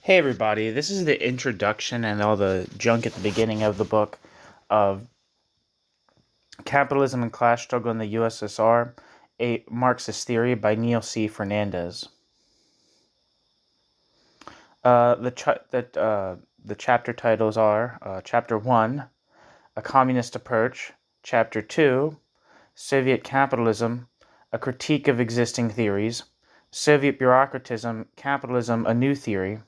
Hey everybody, this is the introduction and all the junk at the beginning of the book of Capitalism and Class Struggle in the USSR, a Marxist Theory by Neil C. Fernandez. The chapter titles are Chapter 1, A Communist Approach, Chapter 2, Soviet Capitalism, A Critique of Existing Theories, Soviet Bureaucratism, Capitalism, a New Theory,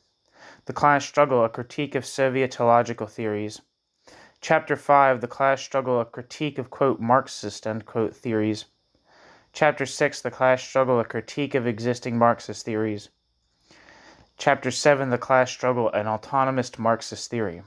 The Class Struggle, A Critique of Sovietological Theories, Chapter 5, The Class Struggle, A Critique of, quote, Marxist, end quote, theories. Chapter 6, The Class Struggle, A Critique of Existing Marxist Theories. Chapter 7, The Class Struggle, An Autonomist Marxist Theory.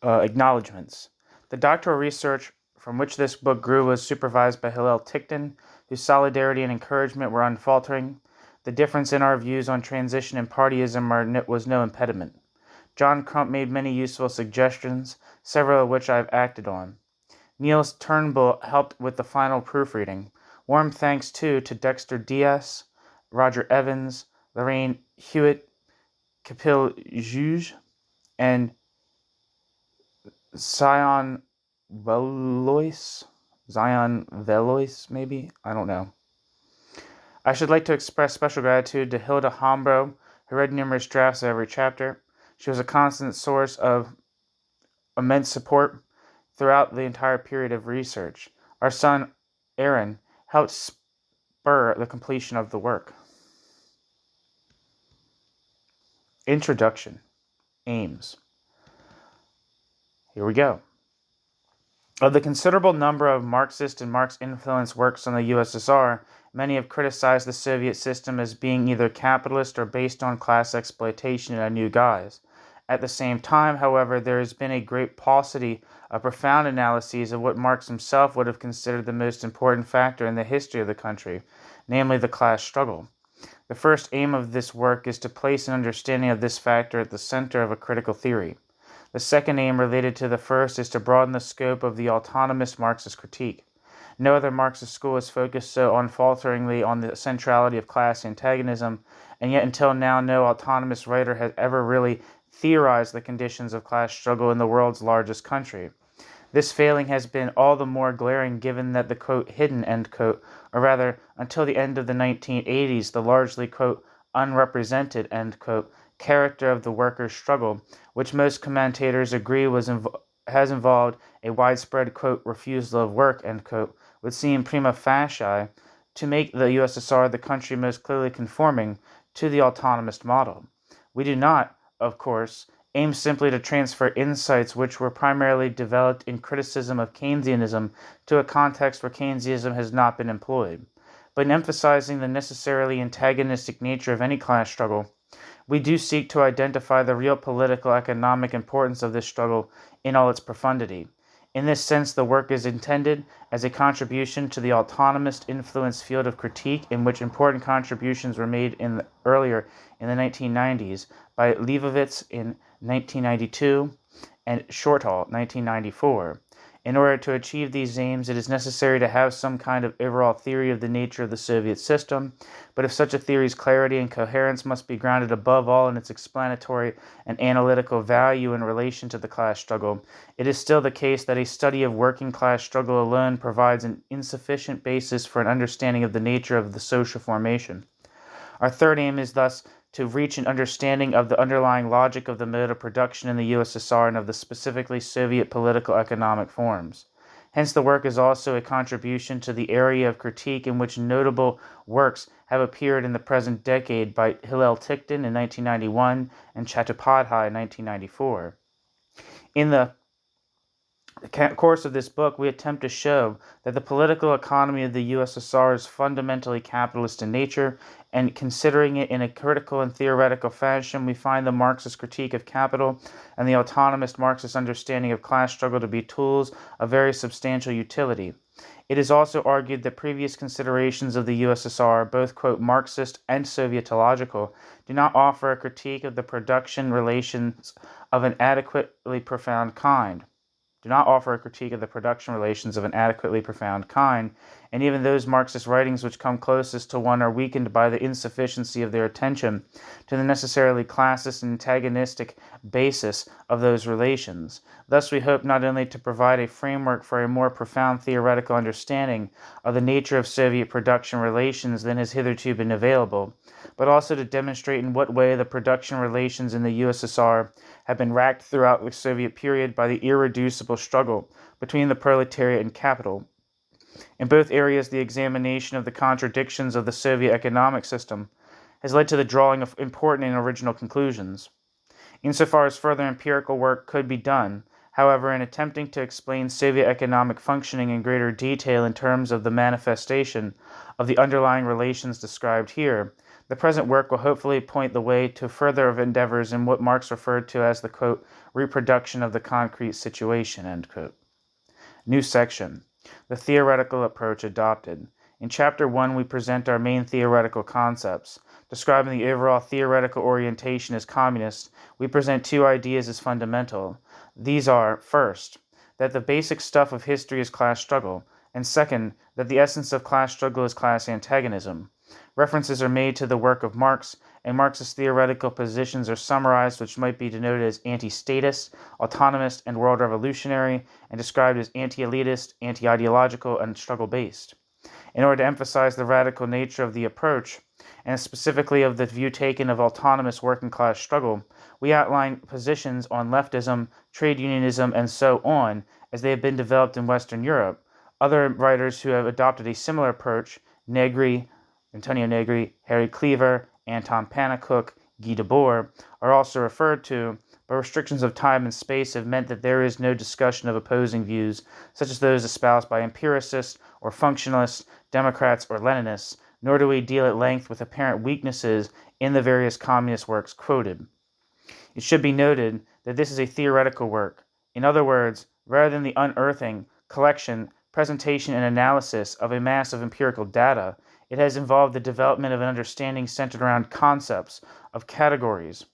Acknowledgements. The doctoral research from which this book grew was supervised by Hillel Tickton, whose solidarity and encouragement were unfaltering. The difference in our views on transition and partyism was no impediment. John Crump made many useful suggestions, several of which I have acted on. Niels Turnbull helped with the final proofreading. Warm thanks, too, to Dexter Diaz, Roger Evans, Lorraine Hewitt, Capil Juge, and Zion Velois, maybe? I don't know. I should like to express special gratitude to Hilda Hombro, who read numerous drafts of every chapter. She was a constant source of immense support throughout the entire period of research. Our son, Aaron, helped spur the completion of the work. Introduction. Aims. Here we go. Of the considerable number of Marxist and Marx-influenced works on the USSR, many have criticized the Soviet system as being either capitalist or based on class exploitation in a new guise. At the same time, however, there has been a great paucity of profound analyses of what Marx himself would have considered the most important factor in the history of the country, namely the class struggle. The first aim of this work is to place an understanding of this factor at the center of a critical theory. The second aim, related to the first, is to broaden the scope of the autonomist Marxist critique. No other Marxist school has focused so unfalteringly on the centrality of class antagonism, and yet until now no autonomist writer has ever really theorized the conditions of class struggle in the world's largest country. This failing has been all the more glaring given that the, quote, hidden, end quote, or rather, until the end of the 1980s, the largely, quote, unrepresented, end quote, character of the workers' struggle, which most commentators agree has involved a widespread, quote, refusal of work, end quote, would seem prima facie to make the USSR the country most clearly conforming to the autonomist model. We do not, of course, aim simply to transfer insights which were primarily developed in criticism of Keynesianism to a context where Keynesianism has not been employed. But in emphasizing the necessarily antagonistic nature of any class struggle, we do seek to identify the real political economic importance of this struggle in all its profundity. In this sense, the work is intended as a contribution to the autonomist influence field of critique, in which important contributions were made earlier in the 1990s by Leibovitz in 1992 and Shortall 1994. In order to achieve these aims, it is necessary to have some kind of overall theory of the nature of the Soviet system, but if such a theory's clarity and coherence must be grounded above all in its explanatory and analytical value in relation to the class struggle, it is still the case that a study of working class struggle alone provides an insufficient basis for an understanding of the nature of the social formation. Our third aim is thus to reach an understanding of the underlying logic of the mode of production in the USSR and of the specifically Soviet political economic forms. Hence, the work is also a contribution to the area of critique in which notable works have appeared in the present decade by Hillel Tickton in 1991 and Chattopadhyay in 1994. In the course of this book, we attempt to show that the political economy of the USSR is fundamentally capitalist in nature, and considering it in a critical and theoretical fashion, we find the Marxist critique of capital and the autonomist Marxist understanding of class struggle to be tools of very substantial utility. It is also argued that previous considerations of the USSR, both, quote, Marxist and Sovietological, do not offer a critique of the production relations of an adequately profound kind. And even those Marxist writings which come closest to one are weakened by the insufficiency of their attention to the necessarily classist and antagonistic basis of those relations. Thus we hope not only to provide a framework for a more profound theoretical understanding of the nature of Soviet production relations than has hitherto been available, but also to demonstrate in what way the production relations in the USSR have been racked throughout the Soviet period by the irreducible struggle between the proletariat and capital. In both areas, the examination of the contradictions of the Soviet economic system has led to the drawing of important and original conclusions. Insofar as further empirical work could be done, however, in attempting to explain Soviet economic functioning in greater detail in terms of the manifestation of the underlying relations described here, the present work will hopefully point the way to further of endeavors in what Marx referred to as the, quote, reproduction of the concrete situation, end quote. New section. The theoretical approach adopted. In Chapter 1, we present our main theoretical concepts. Describing the overall theoretical orientation as communist, we present two ideas as fundamental. These are, first, that the basic stuff of history is class struggle, and second, that the essence of class struggle is class antagonism. References are made to the work of Marx, and Marxist theoretical positions are summarized, which might be denoted as anti-statist, autonomist, and world revolutionary, and described as anti-elitist, anti-ideological, and struggle-based. In order to emphasize the radical nature of the approach, and specifically of the view taken of autonomous working-class struggle, we outline positions on leftism, trade unionism, and so on, as they have been developed in Western Europe. Other writers who have adopted a similar approach, Antonio Negri, Harry Cleaver, Anton Pannekoek, Guy Debord, are also referred to, but restrictions of time and space have meant that there is no discussion of opposing views, such as those espoused by empiricists or functionalists, Democrats or Leninists, nor do we deal at length with apparent weaknesses in the various communist works quoted. It should be noted that this is a theoretical work. In other words, rather than the unearthing, collection, presentation, and analysis of a mass of empirical data, it has involved the development of an understanding centered around concepts of categories,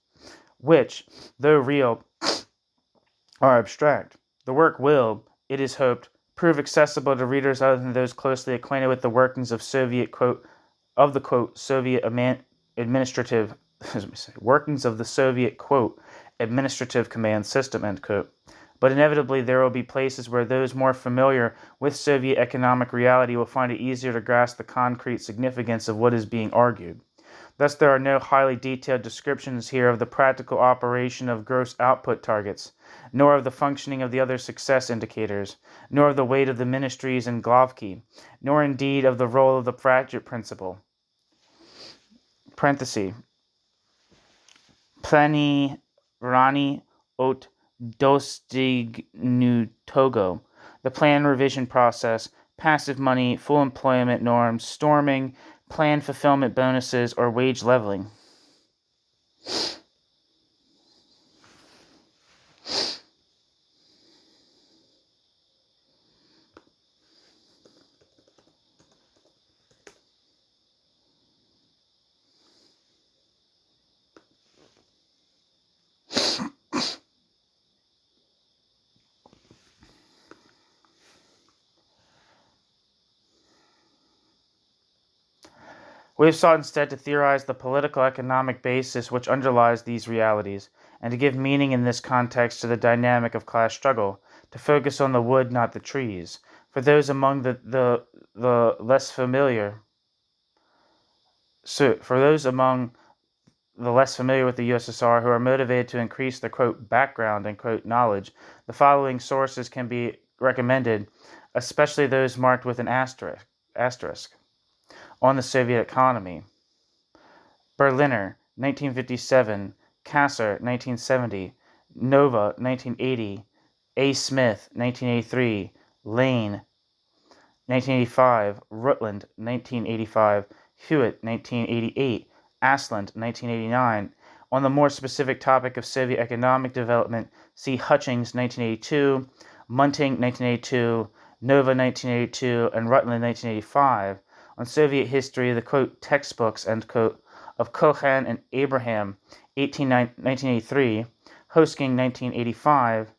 which, though real, are abstract. The work will, it is hoped, prove accessible to readers other than those closely acquainted with the workings of Soviet, quote, of the, quote, Soviet administrative, workings of the Soviet, quote, administrative command system, end quote. But inevitably there will be places where those more familiar with Soviet economic reality will find it easier to grasp the concrete significance of what is being argued. Thus there are no highly detailed descriptions here of the practical operation of gross output targets, nor of the functioning of the other success indicators, nor of the weight of the ministries and Glavki, nor indeed of the role of the Pratchett principle. Parenthesis. Plani Rani ot Dostignutogo, the plan revision process, passive money, full employment norms, storming, plan fulfillment bonuses, or wage leveling. We have sought instead to theorize the political-economic basis which underlies these realities, and to give meaning in this context to the dynamic of class struggle, to focus on the wood, not the trees. For those among the less familiar with the USSR who are motivated to increase their, quote, background and, quote, knowledge, the following sources can be recommended, especially those marked with an asterisk. On the Soviet economy. Berliner, 1957, Kasser, 1970, Nova, 1980, A. Smith, 1983, Lane, 1985, Rutland, 1985, Hewitt, 1988, Asland, 1989. On the more specific topic of Soviet economic development, see Hutchings, 1982, Munting, 1982, Nova 1982, and Rutland 1985, on Soviet history, the quote textbooks, end quote, of Cohen and Abraham, 1983, Hosking 1985,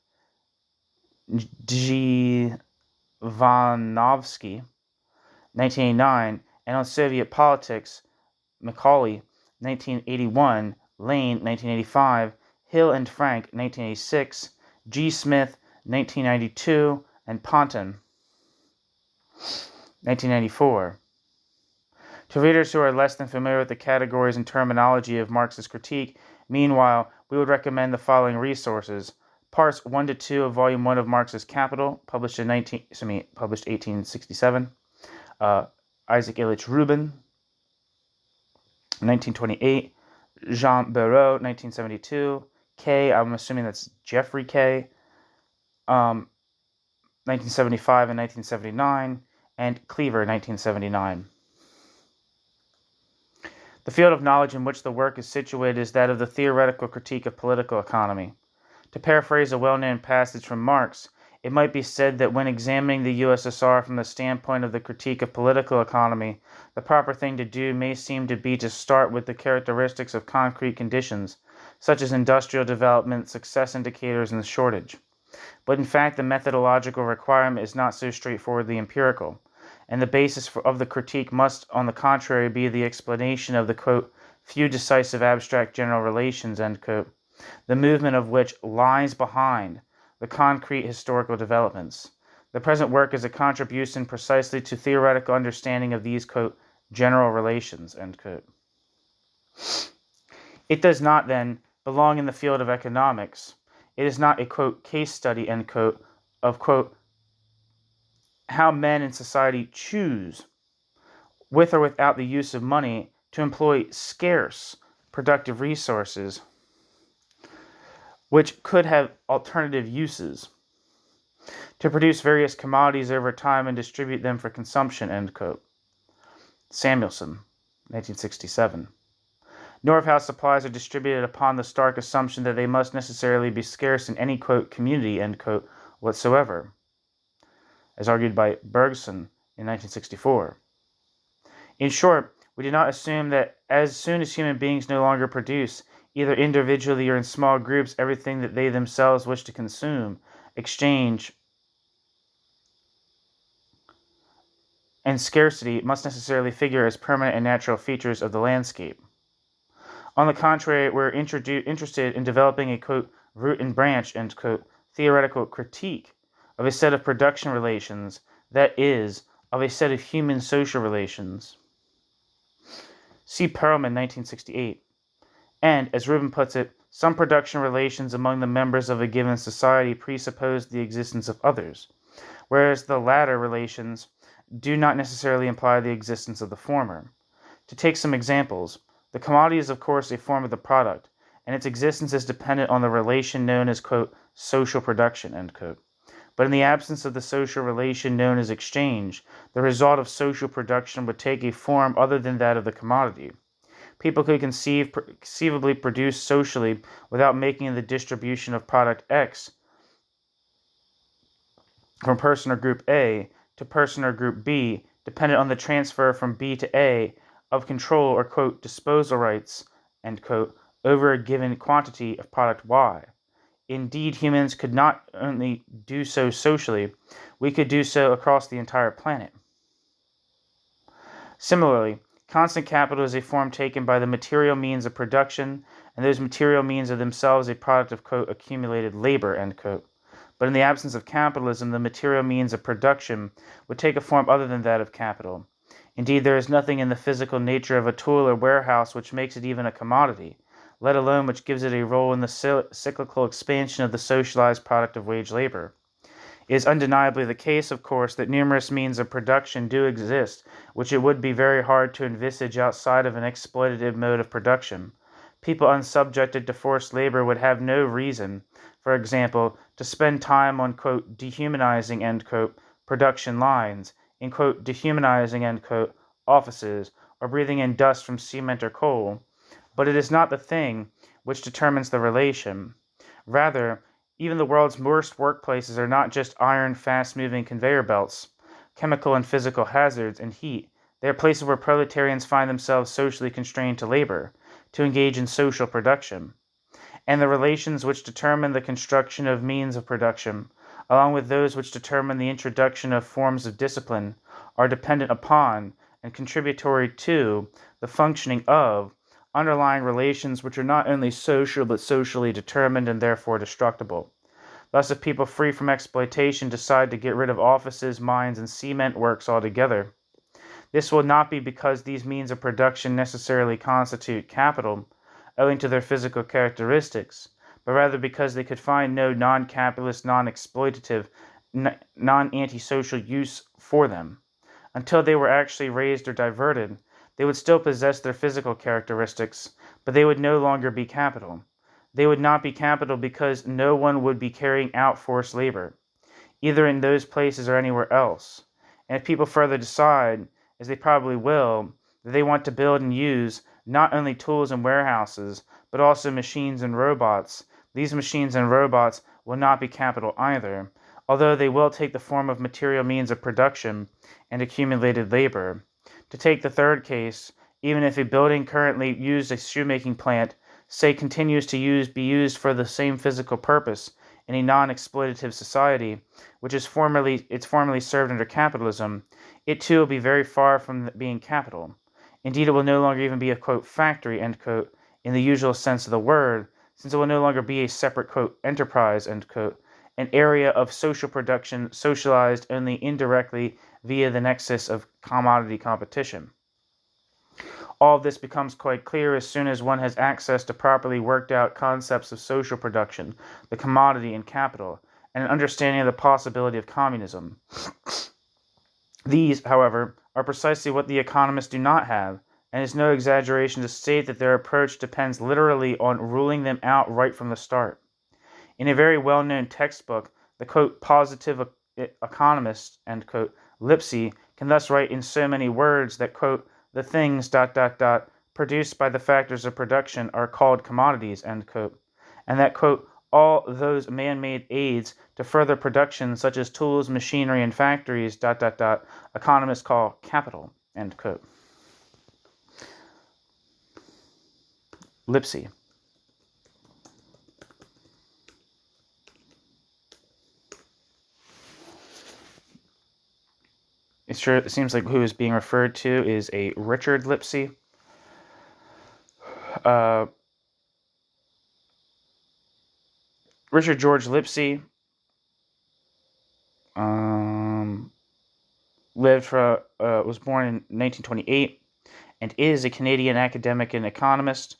Vanovsky, 1989, and on Soviet politics, Macaulay, 1981, Lane, 1985, Hill and Frank, 1986, G. Smith, 1992, and Ponton, 1994. To readers who are less than familiar with the categories and terminology of Marxist critique, meanwhile, we would recommend the following resources. Parts 1 to 2 of Volume 1 of Marxist Capital, published 1867. Isaac Illich Rubin, 1928. Jean Barreau, 1972. K, I'm assuming that's Jeffrey K, 1975 and 1979. And Cleaver, 1979. The field of knowledge in which the work is situated is that of the theoretical critique of political economy. To paraphrase a well-known passage from Marx, it might be said that when examining the USSR from the standpoint of the critique of political economy, the proper thing to do may seem to be to start with the characteristics of concrete conditions, such as industrial development, success indicators, and the shortage. But in fact, the methodological requirement is not so straightforwardly empirical, and the basis of the critique must, on the contrary, be the explanation of the, quote, few decisive abstract general relations, end quote, the movement of which lies behind the concrete historical developments. The present work is a contribution precisely to theoretical understanding of these, quote, general relations, end quote. It does not, then, belong in the field of economics. It is not a, quote, case study, end quote, of, quote, how men in society choose, with or without the use of money, to employ scarce productive resources, which could have alternative uses, to produce various commodities over time and distribute them for consumption, end quote. Samuelson, 1967. Nor of how supplies are distributed upon the stark assumption that they must necessarily be scarce in any, quote, community, end quote, whatsoever, as argued by Bergson in 1964. In short, we do not assume that as soon as human beings no longer produce, either individually or in small groups, everything that they themselves wish to consume, exchange, and scarcity must necessarily figure as permanent and natural features of the landscape. On the contrary, we're interested in developing a, quote, root and branch, end quote, theoretical critique of a set of production relations, that is, of a set of human social relations. C. Perelman, 1968. And, as Rubin puts it, some production relations among the members of a given society presuppose the existence of others, whereas the latter relations do not necessarily imply the existence of the former. To take some examples, the commodity is of course a form of the product, and its existence is dependent on the relation known as, quote, social production, end quote. But in the absence of the social relation known as exchange, the result of social production would take a form other than that of the commodity. People could conceivably produce socially without making the distribution of product X from person or group A to person or group B, dependent on the transfer from B to A of control or, quote, disposal rights, end quote, over a given quantity of product Y. Indeed, humans could not only do so socially, we could do so across the entire planet. Similarly, constant capital is a form taken by the material means of production, and those material means are themselves a product of, quote, accumulated labor, end quote. But in the absence of capitalism, the material means of production would take a form other than that of capital. Indeed, there is nothing in the physical nature of a tool or warehouse which makes it even a commodity, let alone which gives it a role in the cyclical expansion of the socialized product of wage labor. It is undeniably the case, of course, that numerous means of production do exist, which it would be very hard to envisage outside of an exploitative mode of production. People unsubjected to forced labor would have no reason, for example, to spend time on, quote, dehumanizing, end quote, production lines, in, quote, dehumanizing, end quote, offices, or breathing in dust from cement or coal. But it is not the thing which determines the relation. Rather, Even the world's worst workplaces are not just iron, fast-moving conveyor belts, chemical and physical hazards, and heat. They are places where proletarians find themselves socially constrained to labor, to engage in social production. And the relations which determine the construction of means of production, along with those which determine the introduction of forms of discipline, are dependent upon and contributory to the functioning of underlying relations which are not only social but socially determined and therefore destructible. Thus, if people free from exploitation decide to get rid of offices, mines, and cement works altogether, this will not be because these means of production necessarily constitute capital, owing to their physical characteristics, but rather because they could find no non-capitalist, non-exploitative, non-antisocial use for them. Until they were actually raised or diverted, they would still possess their physical characteristics, but they would no longer be capital. They would not be capital because no one would be carrying out forced labor, either in those places or anywhere else. And if people further decide, as they probably will, that they want to build and use not only tools and warehouses, but also machines and robots, these machines and robots will not be capital either, although they will take the form of material means of production and accumulated labor. To take the third case, even if a building currently used as a shoemaking plant, say, continues to be used for the same physical purpose in a non-exploitative society, which is formerly served under capitalism, it too will be very far from being capital. Indeed, it will no longer even be a, quote, factory, end quote, in the usual sense of the word, since it will no longer be a separate, quote, enterprise, end quote, an area of social production socialized only indirectly via the nexus of commodity competition. All of this becomes quite clear as soon as one has access to properly worked out concepts of social production, the commodity and capital, and an understanding of the possibility of communism. These, however, are precisely what the economists do not have, and it is no exaggeration to state that their approach depends literally on ruling them out right from the start. In a very well-known textbook, the, quote, positive economist, end quote, Lipsy, can thus write in so many words that, quote, the things, produced by the factors of production are called commodities, end quote, and that, quote, all those man-made aids to further production, such as tools, machinery, and factories, economists call capital, end quote. Lipsy. It seems like who is being referred to is a Richard Lipsy. Richard George Lipsy was born in 1928 and is a Canadian academic and economist.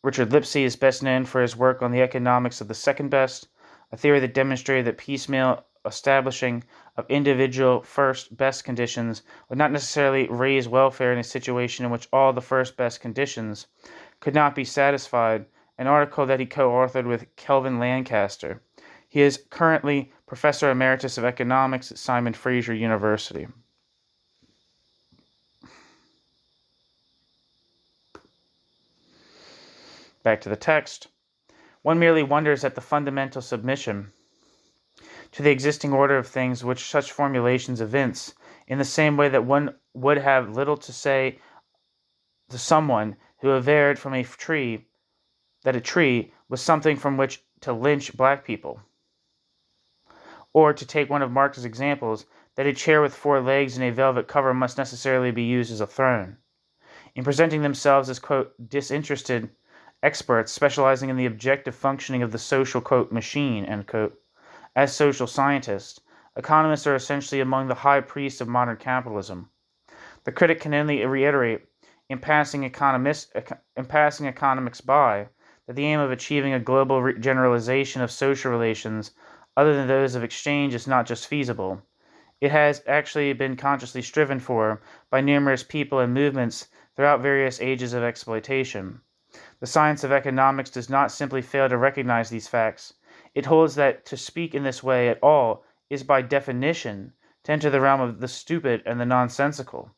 Richard Lipsy is best known for his work on the economics of the second best, a theory that demonstrated that piecemeal establishing of individual first best conditions would not necessarily raise welfare in a situation in which all the first best conditions could not be satisfied, an article that he co-authored with Kelvin Lancaster. He is currently Professor Emeritus of Economics at Simon Fraser University. Back to the text. One merely wonders at the fundamental submission to the existing order of things which such formulations evince, in the same way that one would have little to say to someone who averred from a tree that a tree was something from which to lynch black people, or, to take one of Marx's examples, that a chair with 4 legs and a velvet cover must necessarily be used as a throne. In presenting themselves as, quote, disinterested experts specializing in the objective functioning of the social, quote, machine, end quote, as social scientists, economists are essentially among the high priests of modern capitalism. The critic can only reiterate, in passing economics by, that the aim of achieving a global generalization of social relations other than those of exchange is not just feasible. It has actually been consciously striven for by numerous people and movements throughout various ages of exploitation. The science of economics does not simply fail to recognize these facts. It holds that to speak in this way at all is by definition to enter the realm of the stupid and the nonsensical.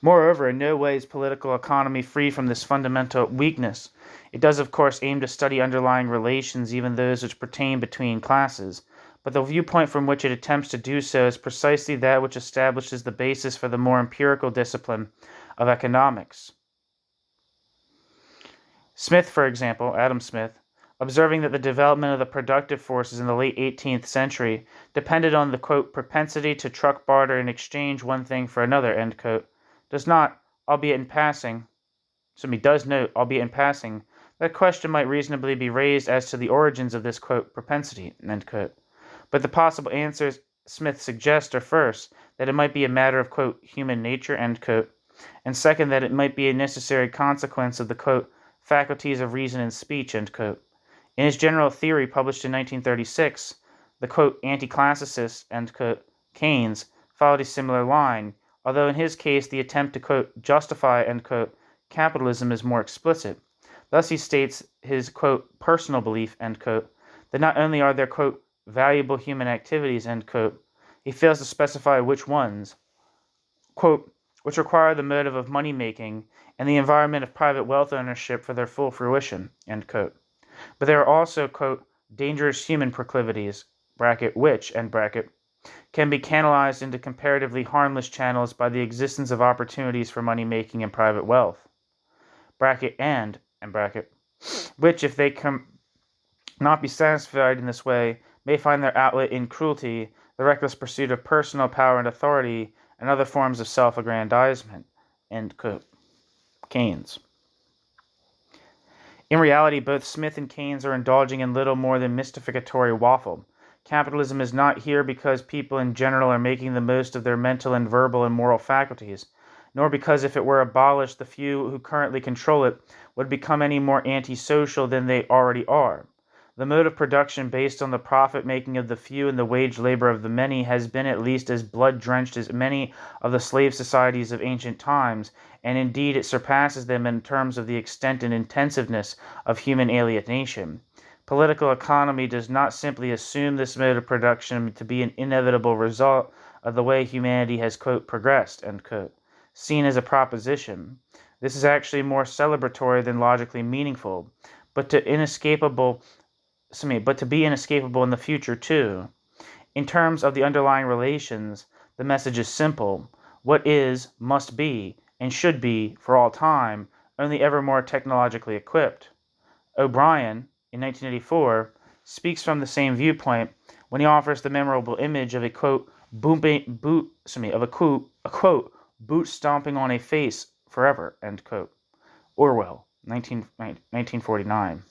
Moreover, in no way is political economy free from this fundamental weakness. It does, of course, aim to study underlying relations, even those which pertain between classes, but the viewpoint from which it attempts to do so is precisely that which establishes the basis for the more empirical discipline of economics. Smith, for example, Adam Smith, observing that the development of the productive forces in the late 18th century depended on the, quote, propensity to truck barter and exchange one thing for another, end quote, does not, albeit in passing, does note, albeit in passing, that question might reasonably be raised as to the origins of this, quote, propensity, end quote. But the possible answers Smith suggests are first, that it might be a matter of, quote, human nature, end quote, and second, that it might be a necessary consequence of the, quote, faculties of reason and speech, end quote. In his general theory published in 1936, the, quote, anti-classicist, end quote, Keynes, followed a similar line, although in his case the attempt to, quote, justify, end quote, capitalism is more explicit. Thus he states his, quote, personal belief, end quote, that not only are there, quote, valuable human activities, end quote, he fails to specify which ones, quote, which require the motive of money-making and the environment of private wealth ownership for their full fruition, end quote. But there are also, quote, dangerous human proclivities, bracket, which, end bracket, can be canalized into comparatively harmless channels by the existence of opportunities for money-making and private wealth, bracket, and bracket, which, if they cannot be satisfied in this way, may find their outlet in cruelty, the reckless pursuit of personal power and authority, and other forms of self-aggrandizement, end quote. Keynes. In reality, both Smith and Keynes are indulging in little more than mystificatory waffle. Capitalism is not here because people in general are making the most of their mental and verbal and moral faculties, nor because if it were abolished, the few who currently control it would become any more antisocial than they already are. The mode of production based on the profit-making of the few and the wage labor of the many has been at least as blood-drenched as many of the slave societies of ancient times, and indeed it surpasses them in terms of the extent and intensiveness of human alienation. Political economy does not simply assume this mode of production to be an inevitable result of the way humanity has, quote, progressed, end quote, seen as a proposition. This is actually more celebratory than logically meaningful, but to be inescapable in the future too. In terms of the underlying relations, the message is simple. What is, must be, and should be, for all time, only ever more technologically equipped. O'Brien, in 1984, speaks from the same viewpoint when he offers the memorable image of a, quote, boot stomping on a face forever, end quote. Orwell, 1949.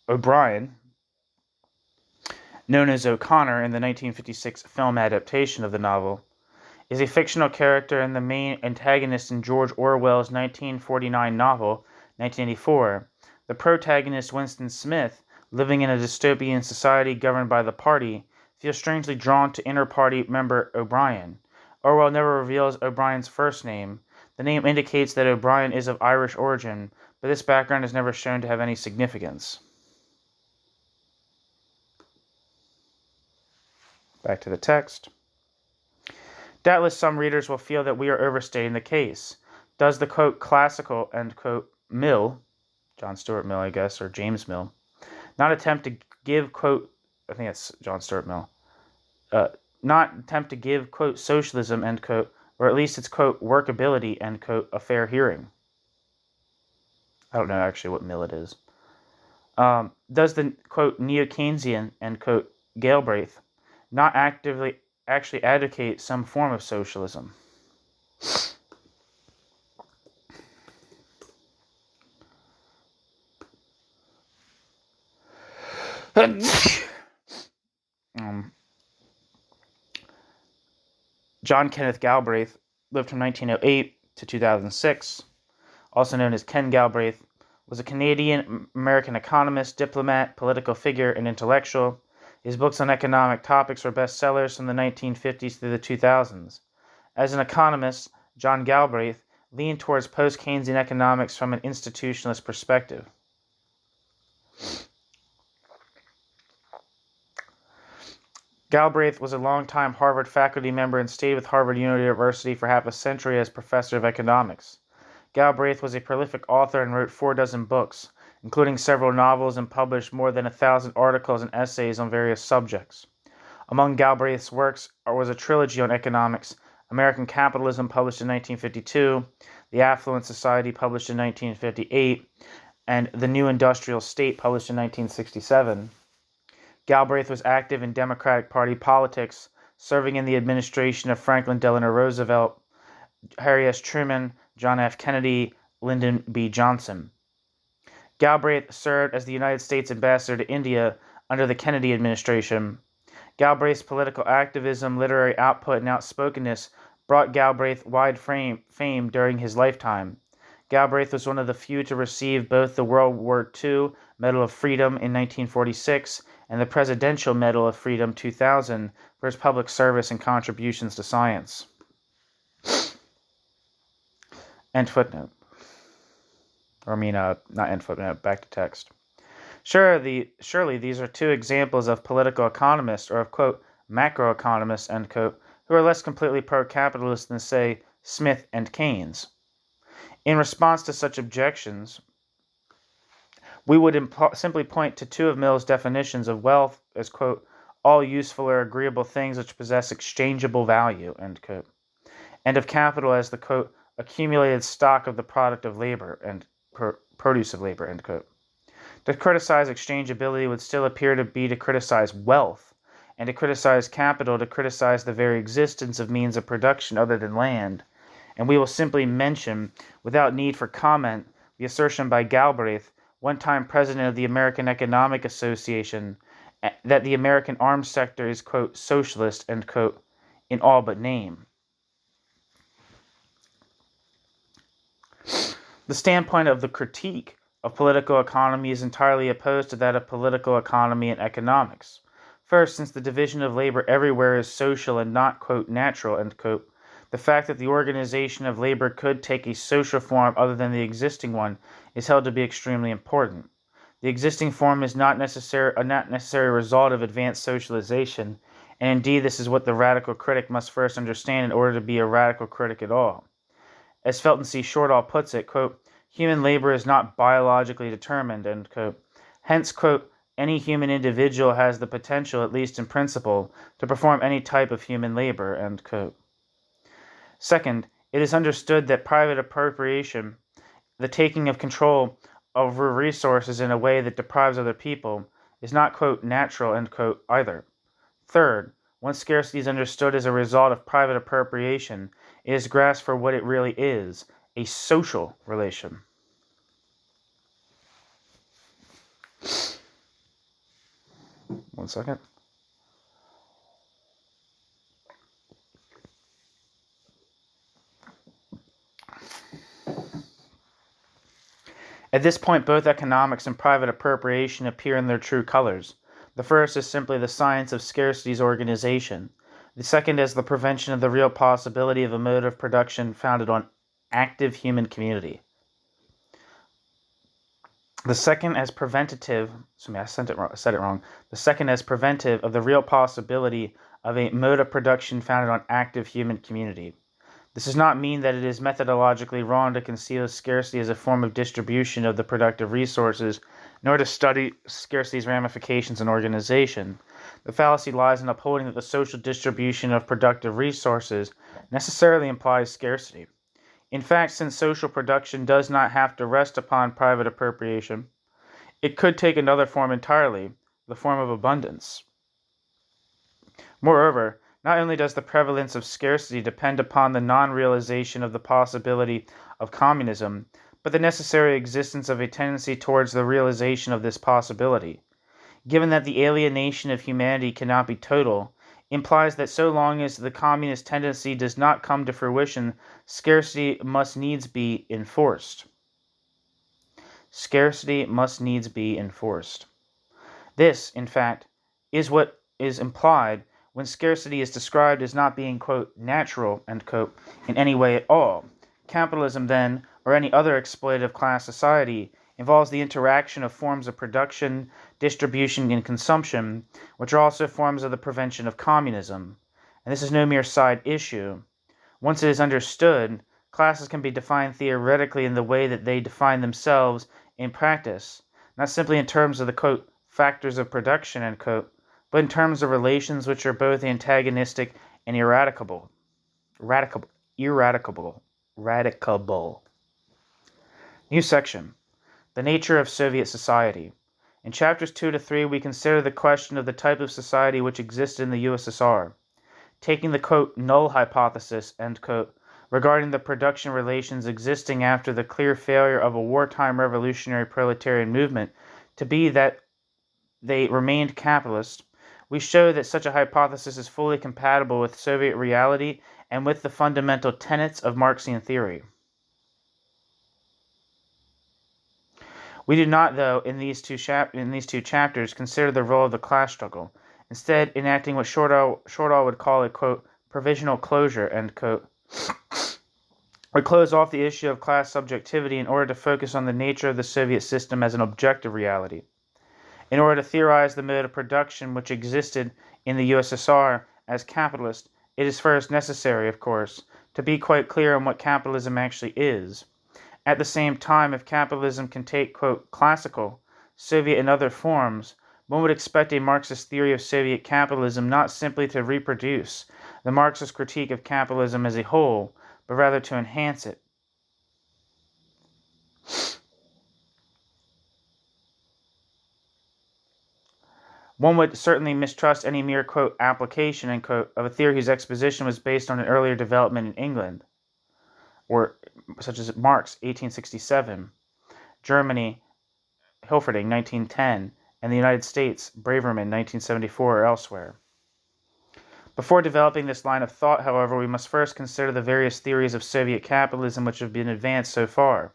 O'Brien, known as O'Connor in the 1956 film adaptation of the novel, is a fictional character and the main antagonist in George Orwell's 1949 novel, 1984. The protagonist, Winston Smith, living in a dystopian society governed by the party, feels strangely drawn to inter-party member O'Brien. Orwell never reveals O'Brien's first name. The name indicates that O'Brien is of Irish origin, but this background is never shown to have any significance. Back to the text. Doubtless some readers will feel that we are overstating the case. Does the, quote, classical, end quote, Mill, John Stuart Mill, I guess, or James Mill, not attempt to give, quote, I think that's John Stuart Mill, not attempt to give, quote, socialism, end quote, or at least its, quote, workability, end quote, a fair hearing? I don't know actually what Mill it is. Does the, quote, neo-Keynesian, end quote, Galbraith not actually advocate some form of socialism? John Kenneth Galbraith lived from 1908 to 2006, also known as Ken Galbraith, was a Canadian-American economist, diplomat, political figure, and intellectual. His books on economic topics were bestsellers from the 1950s through the 2000s. As an economist, John Galbraith leaned towards post-Keynesian economics from an institutionalist perspective. Galbraith was a longtime Harvard faculty member and stayed with Harvard University for half a century as professor of economics. Galbraith was a prolific author and wrote 4 books, including several novels, and published more than 1,000 articles and essays on various subjects. Among Galbraith's works was a trilogy on economics: American Capitalism, published in 1952, The Affluent Society, published in 1958, and The New Industrial State, published in 1967. Galbraith was active in Democratic Party politics, serving in the administration of Franklin Delano Roosevelt, Harry S. Truman, John F. Kennedy, Lyndon B. Johnson. Galbraith served as the United States ambassador to India under the Kennedy administration. Galbraith's political activism, literary output, and outspokenness brought Galbraith wide fame during his lifetime. Galbraith was one of the few to receive both the World War II Medal of Freedom in 1946 and the Presidential Medal of Freedom 2000 for his public service and contributions to science. End footnote. Not end footnote, back to text. Surely these are two examples of political economists, or of, quote, macroeconomists, end quote, who are less completely pro-capitalist than, say, Smith and Keynes. In response to such objections, we would simply point to two of Mill's definitions of wealth as, quote, all useful or agreeable things which possess exchangeable value, end quote, and of capital as the, quote, accumulated stock of the product of labor and produce of labor, end quote. To criticize exchangeability would still appear to be to criticize wealth, and to criticize capital to criticize the very existence of means of production other than land. And we will simply mention, without need for comment, the assertion by Galbraith, one-time president of the American Economic Association, that the American arms sector is, quote, socialist, end quote, in all but name. The standpoint of the critique of political economy is entirely opposed to that of political economy and economics. First, since the division of labor everywhere is social and not, quote, natural, end quote, the fact that the organization of labor could take a social form other than the existing one is held to be extremely important. The existing form is not a necessary result of advanced socialization, and indeed this is what the radical critic must first understand in order to be a radical critic at all. As Felton C. Shortall puts it, quote, human labor is not biologically determined, end quote. Hence, quote, any human individual has the potential, at least in principle, to perform any type of human labor, end quote. Second, it is understood that private appropriation, the taking of control over resources in a way that deprives other people, is not, quote, natural, end quote, either. Third, once scarcity is understood as a result of private appropriation, it is grasped for what it really is, a social relation. One second. At this point, both economics and private appropriation appear in their true colors. The first is simply the science of scarcity's organization. The second is the prevention of the real possibility of a mode of production founded on active human community. The second as preventative, I said it wrong. The second as preventive of the real possibility of a mode of production founded on active human community. This does not mean that it is methodologically wrong to conceive scarcity as a form of distribution of the productive resources, nor to study scarcity's ramifications and organization. The fallacy lies in upholding that the social distribution of productive resources necessarily implies scarcity. In fact, since social production does not have to rest upon private appropriation, it could take another form entirely, the form of abundance. Moreover, not only does the prevalence of scarcity depend upon the non-realization of the possibility of communism, but the necessary existence of a tendency towards the realization of this possibility. Given that the alienation of humanity cannot be total, implies that so long as the communist tendency does not come to fruition, scarcity must needs be enforced. Scarcity must needs be enforced. This, in fact, is what is implied when scarcity is described as not being, quote, natural, end quote, in any way at all. Capitalism, then, or any other exploitative class society, involves the interaction of forms of production, distribution, and consumption, which are also forms of the prevention of communism. And this is no mere side issue. Once it is understood, classes can be defined theoretically in the way that they define themselves in practice, not simply in terms of the, quote, factors of production, end quote, but in terms of relations which are both antagonistic and eradicable. New section. The nature of Soviet society. In chapters 2 to 3, we consider the question of the type of society which existed in the USSR. Taking the, quote, null hypothesis, end quote, regarding the production relations existing after the clear failure of a wartime revolutionary proletarian movement to be that they remained capitalist, we show that such a hypothesis is fully compatible with Soviet reality and with the fundamental tenets of Marxian theory. We do not, though, in these two chapters, consider the role of the class struggle, instead enacting what Shortall would call a, quote, provisional closure, end quote. We close off the issue of class subjectivity in order to focus on the nature of the Soviet system as an objective reality. In order to theorize the mode of production which existed in the USSR as capitalist, it is first necessary, of course, to be quite clear on what capitalism actually is. At the same time, if capitalism can take, quote, classical, Soviet and other forms, one would expect a Marxist theory of Soviet capitalism not simply to reproduce the Marxist critique of capitalism as a whole, but rather to enhance it. One would certainly mistrust any mere, quote, application, end quote, of a theory whose exposition was based on an earlier development in England, or such as Marx, 1867, Germany, Hilferding, 1910, and the United States, Braverman, 1974, or elsewhere. Before developing this line of thought, however, we must first consider the various theories of Soviet capitalism which have been advanced so far.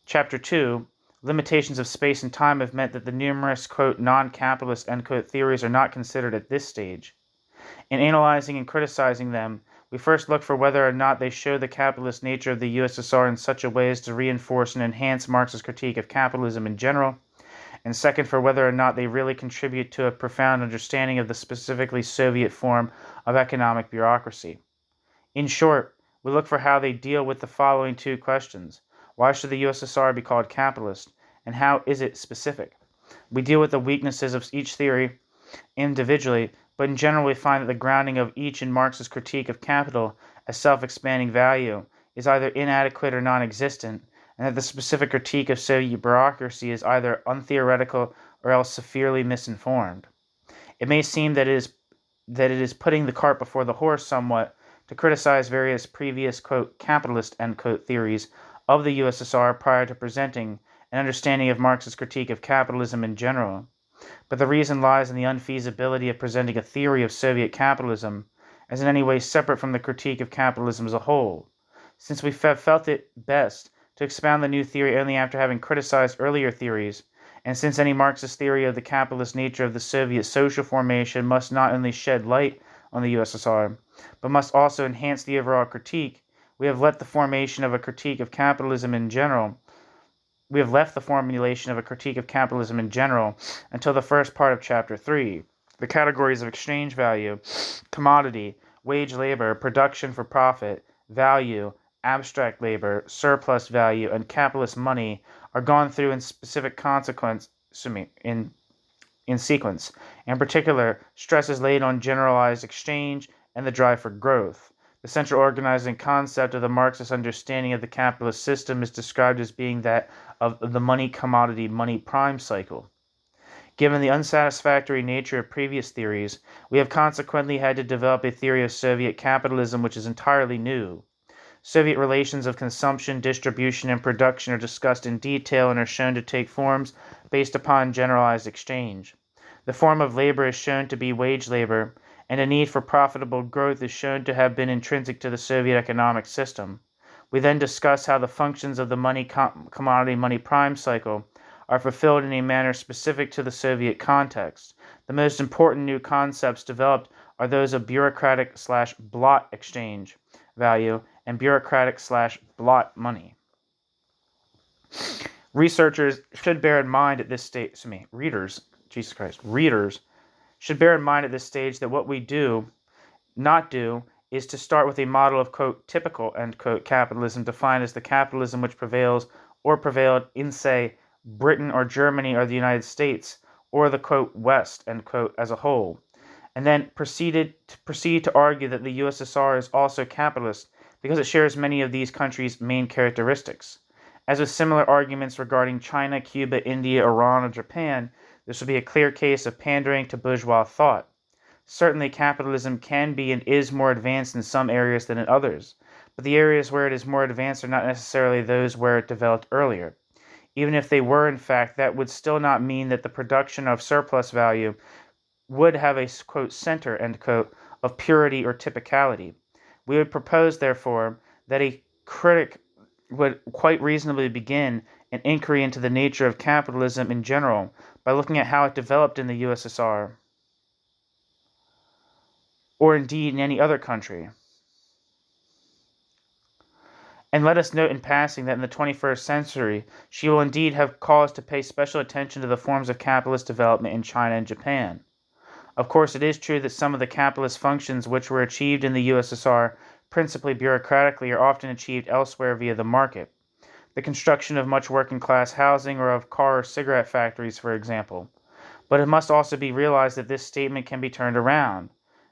Chapter 2, limitations of space and time, have meant that the numerous, quote, non-capitalist, end quote, theories are not considered at this stage. In analyzing and criticizing them, we first look for whether or not they show the capitalist nature of the USSR in such a way as to reinforce and enhance Marx's critique of capitalism in general, and second, for whether or not they really contribute to a profound understanding of the specifically Soviet form of economic bureaucracy. In short, we look for how they deal with the following two questions. Why should the USSR be called capitalist, and how is it specific? We deal with the weaknesses of each theory individually, but in general we find that the grounding of each in Marx's critique of capital as self-expanding value is either inadequate or non-existent, and that the specific critique of Soviet bureaucracy is either untheoretical or else severely misinformed. It may seem that it is putting the cart before the horse somewhat to criticize various previous, quote, capitalist, end quote, theories of the USSR prior to presenting an understanding of Marx's critique of capitalism in general. But the reason lies in the unfeasibility of presenting a theory of Soviet capitalism as in any way separate from the critique of capitalism as a whole, since we felt it best to expound the new theory only after having criticized earlier theories, and since any Marxist theory of the capitalist nature of the Soviet social formation must not only shed light on the USSR, but must also enhance the overall critique, we have left the formulation of a critique of capitalism in general until the first part of Chapter 3. The categories of exchange value, commodity, wage labor, production for profit, value, abstract labor, surplus value, and capitalist money are gone through in sequence. In particular, stress is laid on generalized exchange and the drive for growth. The central organizing concept of the Marxist understanding of the capitalist system is described as being that of the money-commodity-money prime cycle. Given the unsatisfactory nature of previous theories, we have consequently had to develop a theory of Soviet capitalism which is entirely new. Soviet relations of consumption, distribution, and production are discussed in detail and are shown to take forms based upon generalized exchange. The form of labor is shown to be wage labor, and a need for profitable growth is shown to have been intrinsic to the Soviet economic system. We then discuss how the functions of the money-commodity-money prime cycle are fulfilled in a manner specific to the Soviet context. The most important new concepts developed are those of bureaucratic/blot exchange value and bureaucratic/blot money. Readers should bear in mind at this stage that what we do not do is to start with a model of, quote, typical, end quote, capitalism defined as the capitalism which prevails or prevailed in, say, Britain or Germany or the United States, or the, quote, West, end quote, as a whole, and then proceed to argue that the USSR is also capitalist because it shares many of these countries' main characteristics. As with similar arguments regarding China, Cuba, India, Iran, or Japan, this would be a clear case of pandering to bourgeois thought. Certainly, capitalism can be and is more advanced in some areas than in others, but the areas where it is more advanced are not necessarily those where it developed earlier. Even if they were, in fact, that would still not mean that the production of surplus value would have a, quote, center, end quote, of purity or typicality. We would propose, therefore, that a critic would quite reasonably begin an inquiry into the nature of capitalism in general by looking at how it developed in the USSR, or indeed in any other country. And let us note in passing that in the 21st century, she will indeed have cause to pay special attention to the forms of capitalist development in China and Japan. Of course, it is true that some of the capitalist functions which were achieved in the USSR principally bureaucratically are often achieved elsewhere via the market. The construction of much working-class housing or of car or cigarette factories, for example. But it must also be realized that this statement can be turned around.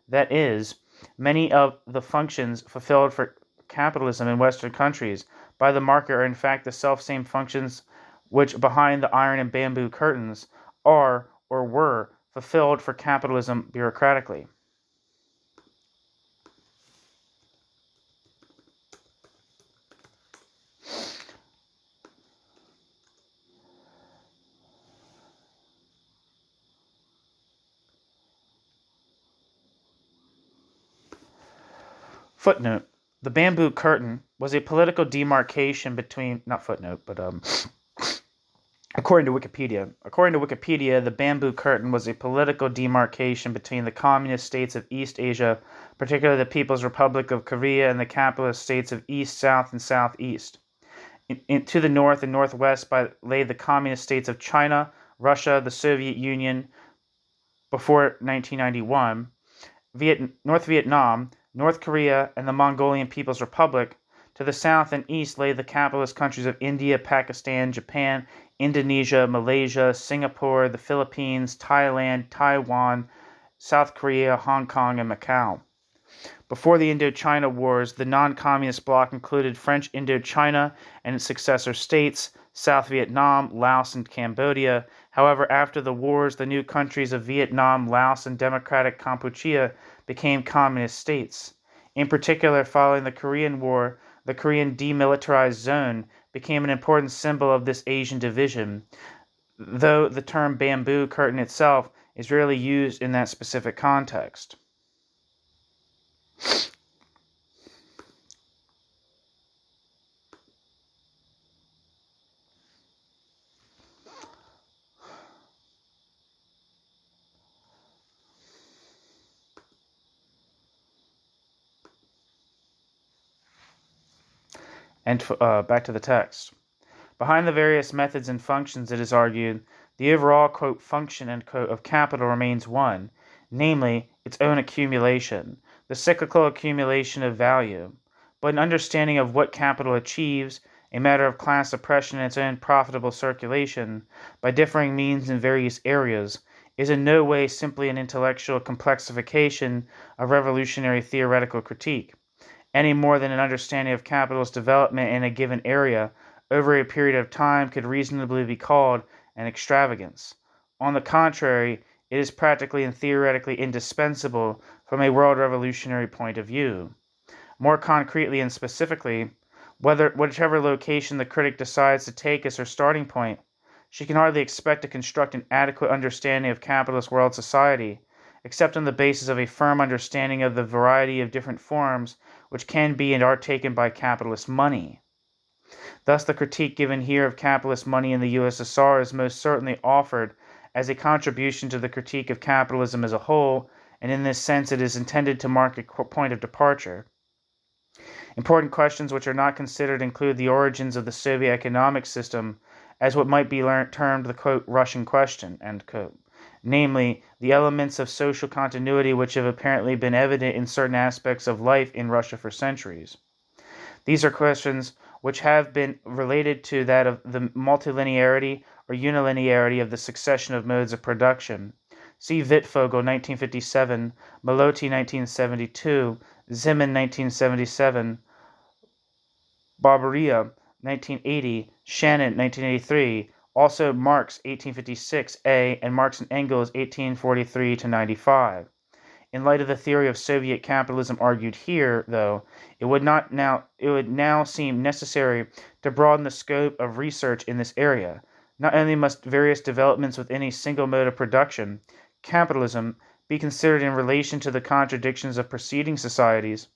That is, many of the functions fulfilled for capitalism in Western countries by the market are in fact the self-same functions which behind the iron and bamboo curtains are or were fulfilled for capitalism bureaucratically. Footnote. The bamboo curtain was a political demarcation between, not footnote, but according to Wikipedia, the bamboo curtain was a political demarcation between the communist states of East Asia, particularly the People's Republic of Korea, and the capitalist states of East, South, and Southeast. To the north and northwest lay the communist states of China, Russia, the Soviet Union before 1991, North Vietnam, North Korea, and the Mongolian People's Republic. To the south and east lay the capitalist countries of India, Pakistan, Japan, Indonesia, Malaysia, Singapore, the Philippines, Thailand, Taiwan, South Korea, Hong Kong, and Macau. Before the Indochina Wars, the non-communist bloc included French Indochina and its successor states, South Vietnam, Laos, and Cambodia. However, after the wars, the new countries of Vietnam, Laos, and Democratic Kampuchea became communist states. In particular, following the Korean War, the Korean Demilitarized Zone became an important symbol of this Asian division, though the term bamboo curtain itself is rarely used in that specific context. And back to the text. Behind the various methods and functions, it is argued, the overall, quote, function, end quote, of capital remains one, namely, its own accumulation, the cyclical accumulation of value. But an understanding of what capital achieves, a matter of class oppression and its own profitable circulation, by differing means in various areas, is in no way simply an intellectual complexification of revolutionary theoretical critique, any more than an understanding of capital's development in a given area over a period of time could reasonably be called an extravagance. On the contrary, it is practically and theoretically indispensable from a world revolutionary point of view. More concretely and specifically, whichever location the critic decides to take as her starting point, she can hardly expect to construct an adequate understanding of capitalist world society, except on the basis of a firm understanding of the variety of different forms which can be and are taken by capitalist money. Thus, the critique given here of capitalist money in the USSR is most certainly offered as a contribution to the critique of capitalism as a whole, and in this sense it is intended to mark a point of departure. Important questions which are not considered include the origins of the Soviet economic system as what might be termed the, quote, Russian question, end quote. Namely, the elements of social continuity which have apparently been evident in certain aspects of life in Russia for centuries. These are questions which have been related to that of the multilinearity or unilinearity of the succession of modes of production. See Wittfogel, 1957, Moloty, 1972, Zimin, 1977, Barbaria, 1980, Shannon, 1983, also Marx, 1856a, and Marx and Engels, 1843 to 95. In light of the theory of Soviet capitalism argued here, though, it would now seem necessary to broaden the scope of research in this area. Not only must various developments within a single mode of production, capitalism, be considered in relation to the contradictions of preceding societies,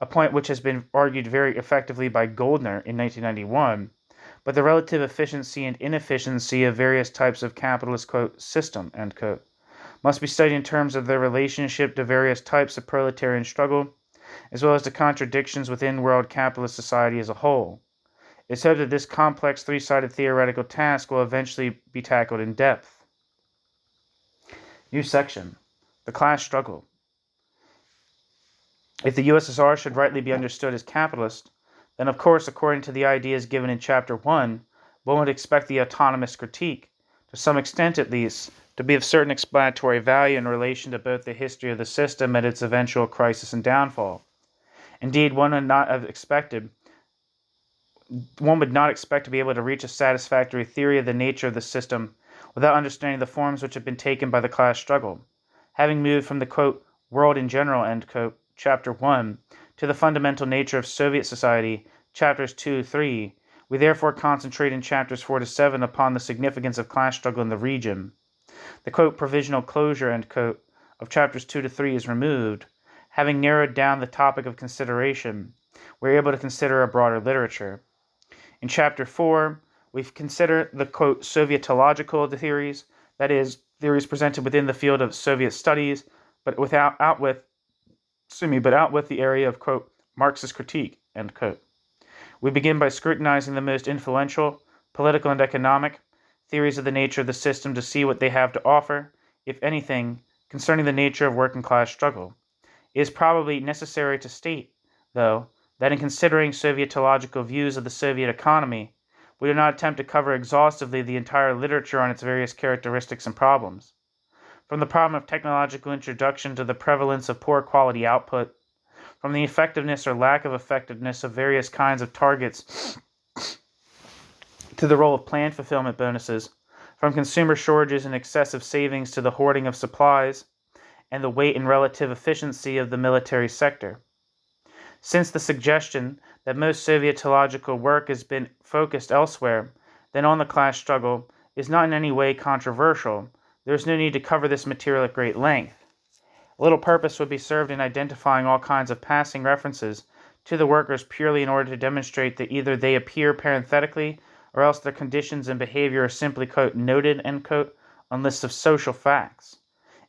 a point which has been argued very effectively by Goldner in 1991, but the relative efficiency and inefficiency of various types of capitalist, quote, system, end quote, must be studied in terms of their relationship to various types of proletarian struggle, as well as the contradictions within world capitalist society as a whole. It is hoped that this complex three-sided theoretical task will eventually be tackled in depth. New section: the class struggle. If the USSR should rightly be understood as capitalist, then of course, according to the ideas given in Chapter 1, one would expect the autonomous critique, to some extent at least, to be of certain explanatory value in relation to both the history of the system and its eventual crisis and downfall. Indeed, one would not expect to be able to reach a satisfactory theory of the nature of the system without understanding the forms which have been taken by the class struggle. Having moved from the, quote, world in general, end quote, Chapter 1, to the fundamental nature of Soviet society, Chapters 2-3, we therefore concentrate in Chapters 4-7 upon the significance of class struggle in the region. The, quote, provisional closure, end quote, of Chapters 2-3 is removed. Having narrowed down the topic of consideration, we are able to consider a broader literature. In Chapter 4, we consider the, quote, Sovietological theories, that is, theories presented within the field of Soviet studies, but out with the area of, quote, Marxist critique, end quote. We begin by scrutinizing the most influential, political and economic, theories of the nature of the system to see what they have to offer, if anything, concerning the nature of working class struggle. It is probably necessary to state, though, that in considering Sovietological views of the Soviet economy, we do not attempt to cover exhaustively the entire literature on its various characteristics and problems. From the problem of technological introduction to the prevalence of poor quality output, from the effectiveness or lack of effectiveness of various kinds of targets to the role of planned fulfillment bonuses, from consumer shortages and excessive savings to the hoarding of supplies, and the weight and relative efficiency of the military sector. Since the suggestion that most Sovietological work has been focused elsewhere than on the class struggle is not in any way controversial, there is no need to cover this material at great length. Little purpose would be served in identifying all kinds of passing references to the workers purely in order to demonstrate that either they appear parenthetically or else their conditions and behavior are simply, quote, noted, end quote, on lists of social facts.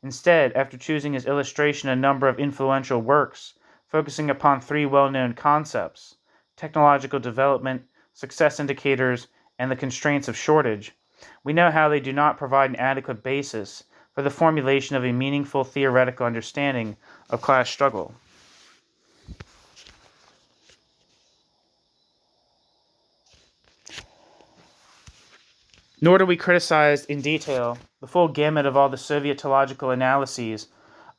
Instead, after choosing as illustration a number of influential works, focusing upon three well-known concepts, technological development, success indicators, and the constraints of shortage, we know how they do not provide an adequate basis for the formulation of a meaningful theoretical understanding of class struggle. Nor do we criticize in detail the full gamut of all the Sovietological analyses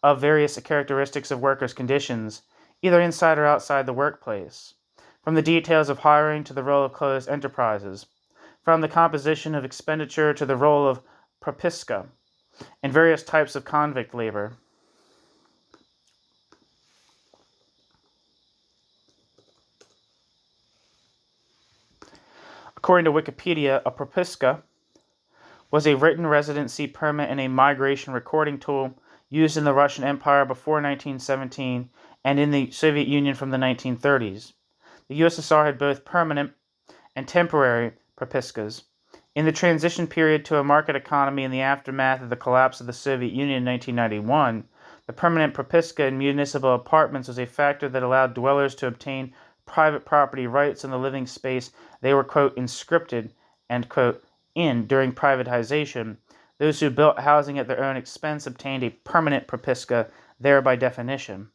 of various characteristics of workers' conditions, either inside or outside the workplace, from the details of hiring to the role of closed enterprises, from the composition of expenditure to the role of propiska, and various types of convict labor. According to Wikipedia, a propiska was a written residency permit and a migration recording tool used in the Russian Empire before 1917 and in the Soviet Union from the 1930s. The USSR had both permanent and temporary propiskas. In the transition period to a market economy in the aftermath of the collapse of the Soviet Union in 1991, the permanent propiska in municipal apartments was a factor that allowed dwellers to obtain private property rights in the living space they were, quote, inscripted, end quote, in during privatization. Those who built housing at their own expense obtained a permanent propiska, there by definition.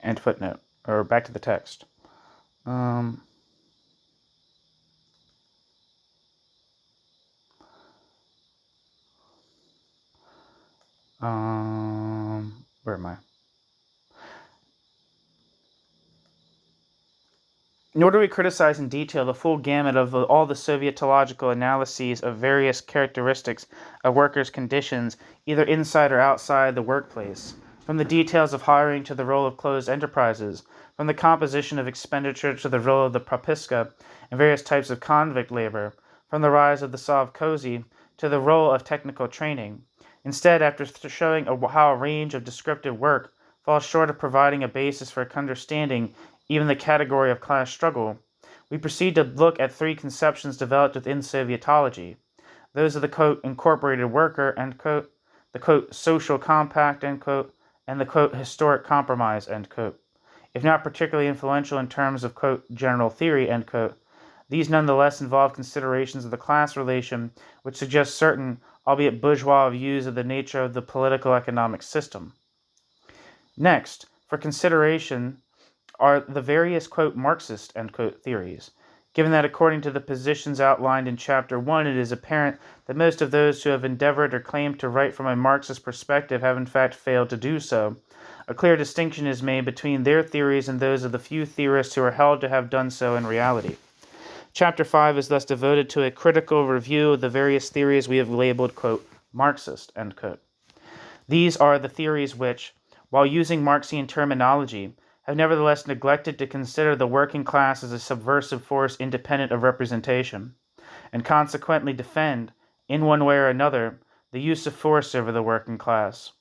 End footnote. Or back to the text. Where am I? Nor do we criticize in detail the full gamut of all the Sovietological analyses of various characteristics of workers' conditions, either inside or outside the workplace, from the details of hiring to the role of closed enterprises, from the composition of expenditure to the role of the propiska and various types of convict labor, from the rise of the sovkhozy to the role of technical training. Instead, after showing how a range of descriptive work falls short of providing a basis for understanding even the category of class struggle, we proceed to look at three conceptions developed within Sovietology. Those of the, quote, incorporated worker, end quote, the, quote, social compact, end quote, and the, quote, historic compromise, end quote. If not particularly influential in terms of, quote, general theory, end quote, these nonetheless involve considerations of the class relation which suggest certain, albeit bourgeois, views of the nature of the political economic system. Next, for consideration, are the various, quote, Marxist, end quote, theories. Given that according to the positions outlined in Chapter 1, it is apparent that most of those who have endeavored or claimed to write from a Marxist perspective have in fact failed to do so, a clear distinction is made between their theories and those of the few theorists who are held to have done so in reality. Chapter 5 is thus devoted to a critical review of the various theories we have labeled, quote, Marxist, end quote. These are the theories which, while using Marxian terminology, have nevertheless neglected to consider the working class as a subversive force independent of representation, and consequently defend, in one way or another, the use of force over the working class.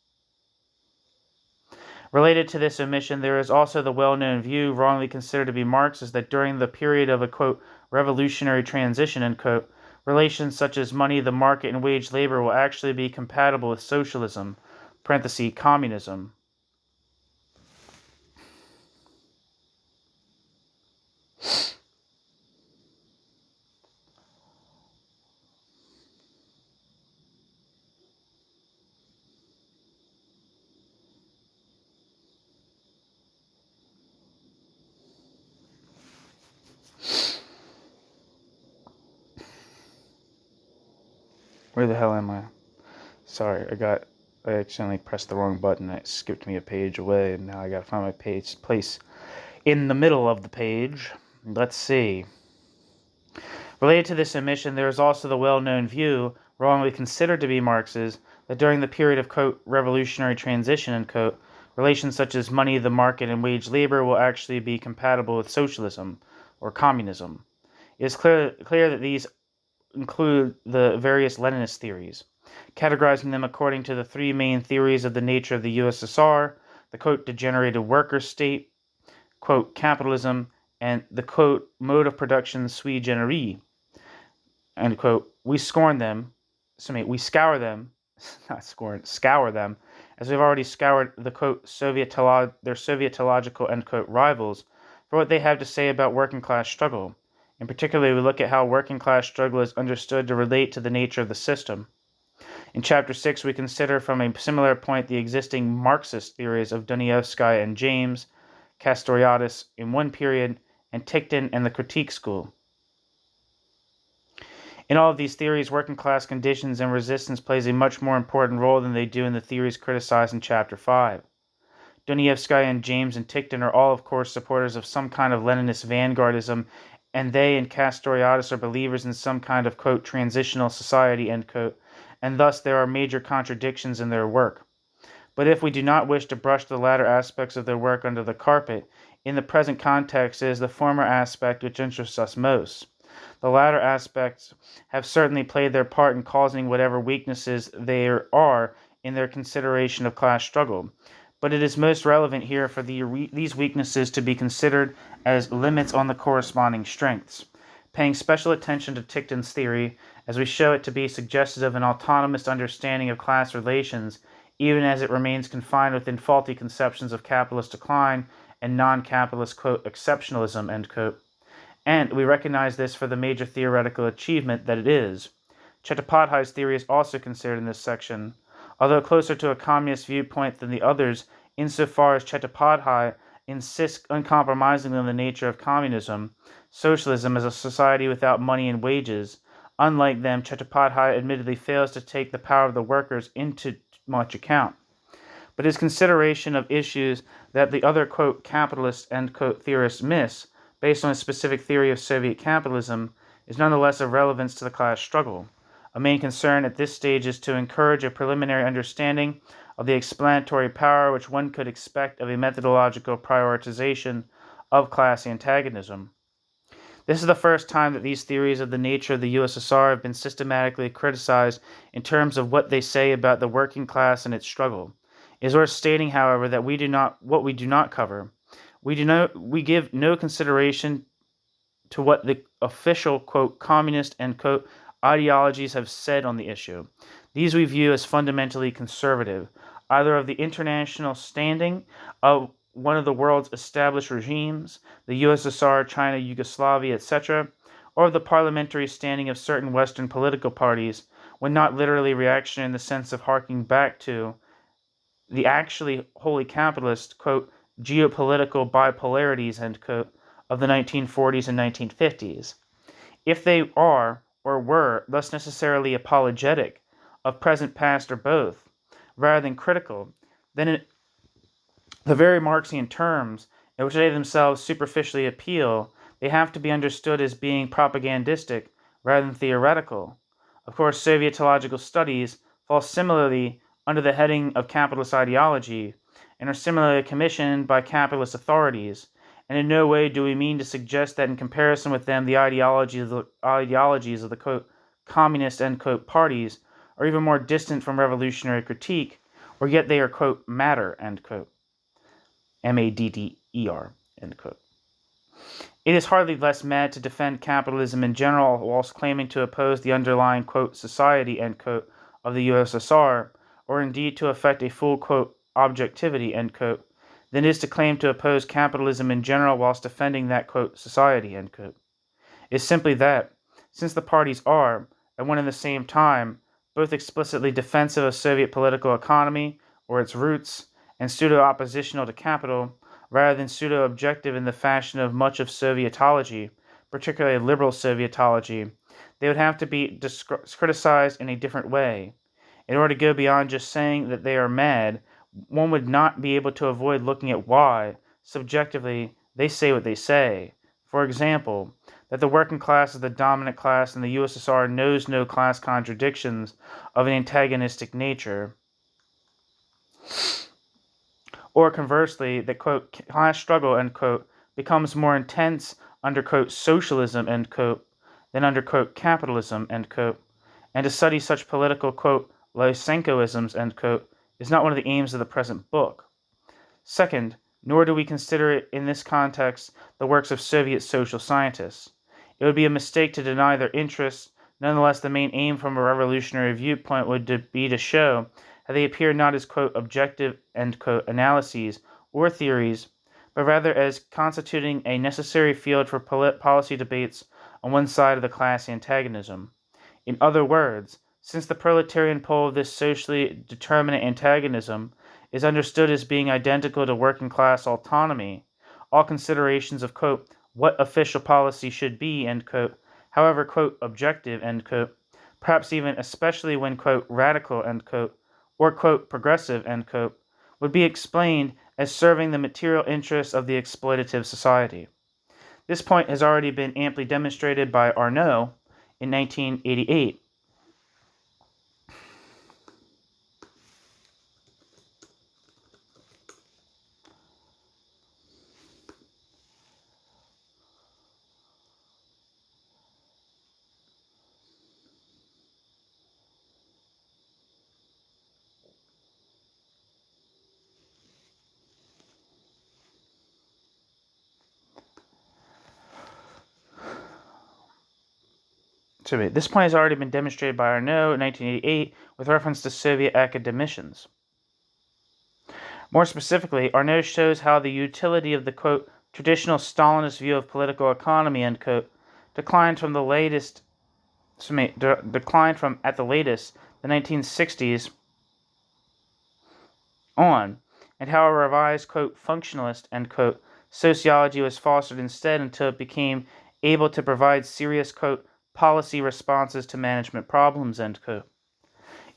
Related to this omission, there is also the well-known view, wrongly considered to be Marxist, that during the period of a, quote, revolutionary transition, end quote, relations such as money, the market, and wage labor will actually be compatible with socialism, parenthesis, communism. Where the hell am I? Sorry, I accidentally pressed the wrong button. It skipped me a page away, and now I gotta find my place in the middle of the page. Let's see. Related to this omission, there is also the well-known view, wrongly considered to be Marx's, that during the period of, quote, revolutionary transition, end quote, relations such as money, the market, and wage labor will actually be compatible with socialism, or communism. It is clear that these include the various Leninist theories, categorizing them according to the three main theories of the nature of the USSR, the, quote, degenerated worker state, quote, capitalism, and the, quote, mode of production sui generis, end quote. We scour them, scour them, as we've already scoured the, quote, their Sovietological, end quote, rivals, for what they have to say about working class struggle. In particular, we look at how working class struggle is understood to relate to the nature of the system. In Chapter 6, we consider from a similar point the existing Marxist theories of Donievskaya and James, Castoriadis in one period, and Tikhtin and the Critique School. In all of these theories, working class conditions and resistance plays a much more important role than they do in the theories criticized in Chapter 5. Donievskaya and James and Tikhtin are all, of course, supporters of some kind of Leninist vanguardism, and they and Castoriadis are believers in some kind of, quote, transitional society, end quote, and thus there are major contradictions in their work. But if we do not wish to brush the latter aspects of their work under the carpet, in the present context it is the former aspect which interests us most. The latter aspects have certainly played their part in causing whatever weaknesses there are in their consideration of class struggle, but it is most relevant here for these weaknesses to be considered as limits on the corresponding strengths, paying special attention to Tichton's theory, as we show it to be suggestive of an autonomous understanding of class relations, even as it remains confined within faulty conceptions of capitalist decline and non-capitalist, quote, exceptionalism, end quote. And we recognize this for the major theoretical achievement that it is. Chattopadhyay's theory is also considered in this section, although closer to a communist viewpoint than the others, insofar as Chattopadhyay insists uncompromisingly on the nature of communism, socialism as a society without money and wages. Unlike them, Chattopadhyay admittedly fails to take the power of the workers into much account. But his consideration of issues that the other, quote, capitalist, end quote, theorists miss, based on a specific theory of Soviet capitalism, is nonetheless of relevance to the class struggle. A main concern at this stage is to encourage a preliminary understanding of the explanatory power which one could expect of a methodological prioritization of class antagonism. This is the first time that these theories of the nature of the USSR have been systematically criticized in terms of what they say about the working class and its struggle. It is worth stating, however, that we do not cover. We give no consideration to what the official, quote, communist, end quote, ideologies have said on the issue. These we view as fundamentally conservative, either of the international standing of one of the world's established regimes, the USSR, China, Yugoslavia, etc., or of the parliamentary standing of certain Western political parties, when not literally reactionary in the sense of harking back to the actually wholly capitalist, quote, geopolitical bipolarities, end quote, of the 1940s and 1950s. If they are, or were, thus necessarily apologetic of present, past, or both, rather than critical, then in the very Marxian terms in which they themselves superficially appeal, they have to be understood as being propagandistic rather than theoretical. Of course, Sovietological studies fall similarly under the heading of capitalist ideology and are similarly commissioned by capitalist authorities, and in no way do we mean to suggest that in comparison with them the ideologies of the quote, communist, end quote, parties are even more distant from revolutionary critique, or yet they are, quote, matter, end quote. MADDER, end quote. It is hardly less mad to defend capitalism in general whilst claiming to oppose the underlying, quote, society, end quote, of the USSR, or indeed to effect a full, quote, objectivity, end quote, than it is to claim to oppose capitalism in general whilst defending that, quote, society, end quote. It is simply that, since the parties are, at one and the same time, both explicitly defensive of Soviet political economy, or its roots, and pseudo-oppositional to capital, rather than pseudo-objective in the fashion of much of Sovietology, particularly liberal Sovietology, they would have to be criticized in a different way. In order to go beyond just saying that they are mad, one would not be able to avoid looking at why, subjectively, they say what they say. For example, that the working class is the dominant class and the USSR knows no class contradictions of an antagonistic nature. Or conversely, that, quote, class struggle, end quote, becomes more intense under, quote, socialism, end quote, than under, quote, capitalism, end quote, and to study such political, quote, Lysenkoisms, end quote, is not one of the aims of the present book. Second, nor do we consider it in this context the works of Soviet social scientists. It would be a mistake to deny their interests. Nonetheless, the main aim from a revolutionary viewpoint would be to show how they appear not as, quote, objective, end quote, analyses or theories, but rather as constituting a necessary field for policy debates on one side of the class antagonism. In other words, since the proletarian pole of this socially determinate antagonism is understood as being identical to working class autonomy, all considerations of, quote, what official policy should be, end quote, however, quote, objective, end quote, perhaps even especially when, quote, radical, end quote, or, quote, progressive, end quote, would be explained as serving the material interests of the exploitative society. This point has already been amply demonstrated by Arnaud in 1988. This point has already been demonstrated by Arnaud in 1988 with reference to Soviet academicians. More specifically, Arnaud shows how the utility of the, quote, traditional Stalinist view of political economy, end quote, declined from at the latest, the 1960s on, and how a revised, quote, functionalist, end quote, sociology was fostered instead until it became able to provide serious, quote, policy responses to management problems, end quote.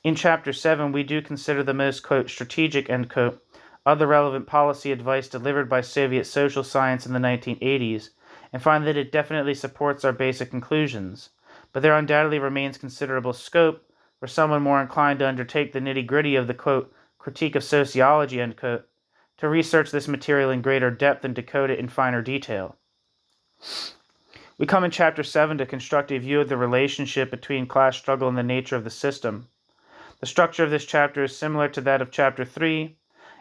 In Chapter 7, we do consider the most, quote, strategic, end quote, of the relevant policy advice delivered by Soviet social science in the 1980s, and find that it definitely supports our basic conclusions, but there undoubtedly remains considerable scope for someone more inclined to undertake the nitty-gritty of the, quote, critique of sociology, end quote, to research this material in greater depth and decode it in finer detail. We come in Chapter 7 to construct a view of the relationship between class struggle and the nature of the system. The structure of this chapter is similar to that of Chapter 3.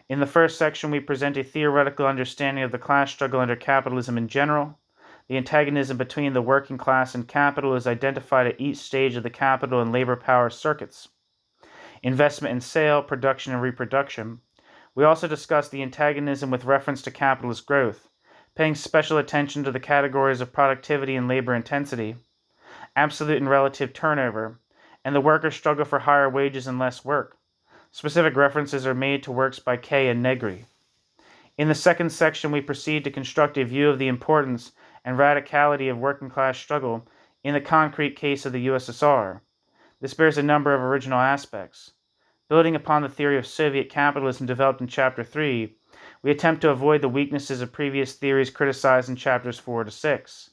In the first section, we present a theoretical understanding of the class struggle under capitalism in general. The antagonism between the working class and capital is identified at each stage of the capital and labor power circuits: investment and sale, production and reproduction. We also discuss the antagonism with reference to capitalist growth, paying special attention to the categories of productivity and labor intensity, absolute and relative turnover, and the workers' struggle for higher wages and less work. Specific references are made to works by Kay and Negri. In the second section, we proceed to construct a view of the importance and radicality of working class struggle in the concrete case of the USSR. This bears a number of original aspects. Building upon the theory of Soviet capitalism developed in Chapter 3, we attempt to avoid the weaknesses of previous theories criticized in Chapters 4 to 6.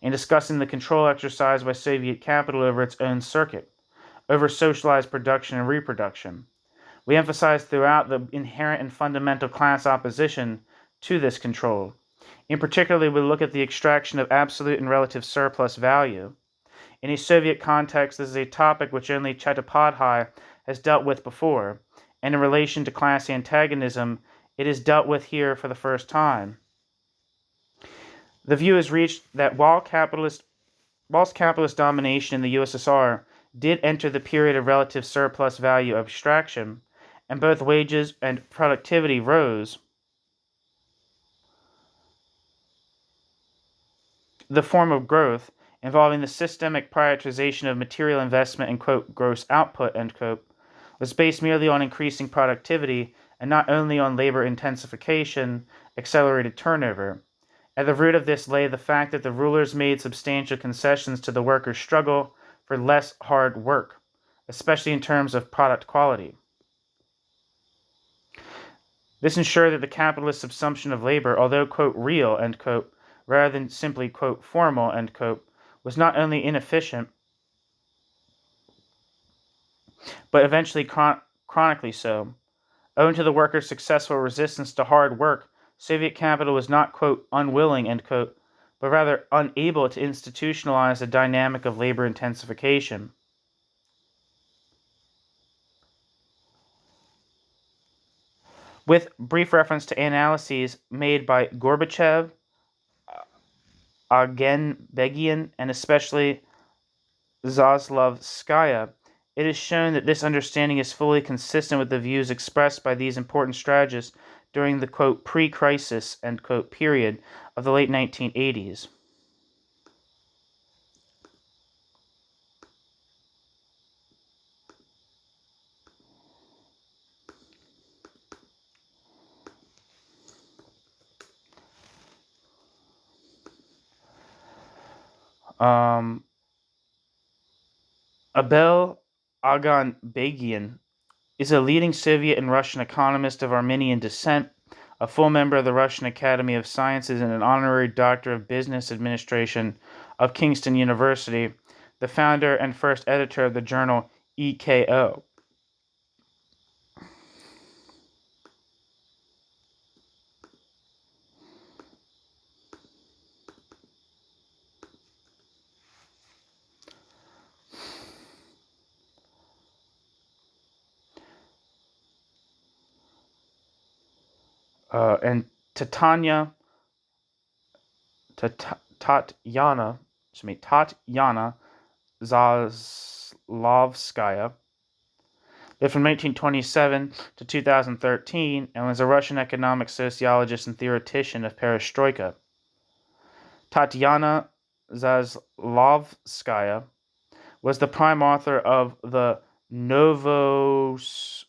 In discussing the control exercised by Soviet capital over its own circuit, over socialized production and reproduction, we emphasize throughout the inherent and fundamental class opposition to this control. In particular, we look at the extraction of absolute and relative surplus value. In a Soviet context, this is a topic which only Chattopadhyay has dealt with before, and in relation to class antagonism, it is dealt with here for the first time. The view is reached that whilst capitalist domination in the USSR did enter the period of relative surplus value abstraction, and both wages and productivity rose, the form of growth, involving the systemic prioritization of material investment and, quote, gross output, end quote, was based merely on increasing productivity and not only on labor intensification, accelerated turnover. At the root of this lay the fact that the rulers made substantial concessions to the workers' struggle for less hard work, especially in terms of product quality. This ensured that the capitalist subsumption of labor, although, quote, real, end quote, rather than simply, quote, formal, end quote, was not only inefficient, but eventually chronically so. Owing to the workers' successful resistance to hard work, Soviet capital was not, quote, unwilling, end quote, but rather unable to institutionalize the dynamic of labor intensification. With brief reference to analyses made by Gorbachev, Agenbegian, and especially Zaslavskaya, it is shown that this understanding is fully consistent with the views expressed by these important strategists during the, quote, pre-crisis, end quote, period of the late 1980s. Abel Aganbegian is a leading Soviet and Russian economist of Armenian descent, a full member of the Russian Academy of Sciences and an honorary doctor of business administration of Kingston University, the founder and first editor of the journal EKO. And Tatyana Zaslavskaya, lived from 1927 to 2013 and was a Russian economic sociologist and theoretician of perestroika. Tatiana Zaslavskaya was the prime author of the Novosibirsk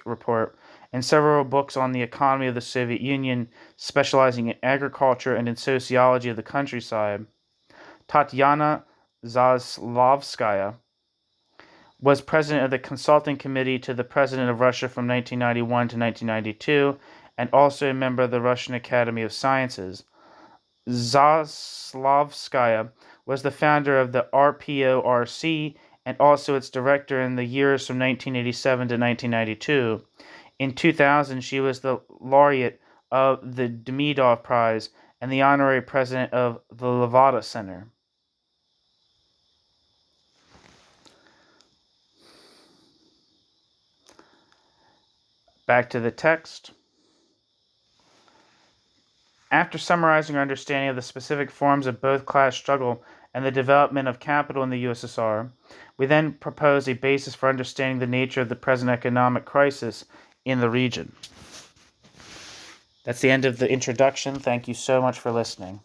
Report and several books on the economy of the Soviet Union, specializing in agriculture and in sociology of the countryside. Tatiana Zaslavskaya was president of the Consulting Committee to the President of Russia from 1991 to 1992, and also a member of the Russian Academy of Sciences. Zaslavskaya was the founder of the RPORC and also its director in the years from 1987 to 1992. In 2000, she was the laureate of the Demidov Prize and the honorary president of the Levada Center. Back to the text. After summarizing our understanding of the specific forms of both class struggle and the development of capital in the USSR, we then propose a basis for understanding the nature of the present economic crisis in the region. That's the end of the introduction. Thank you so much for listening.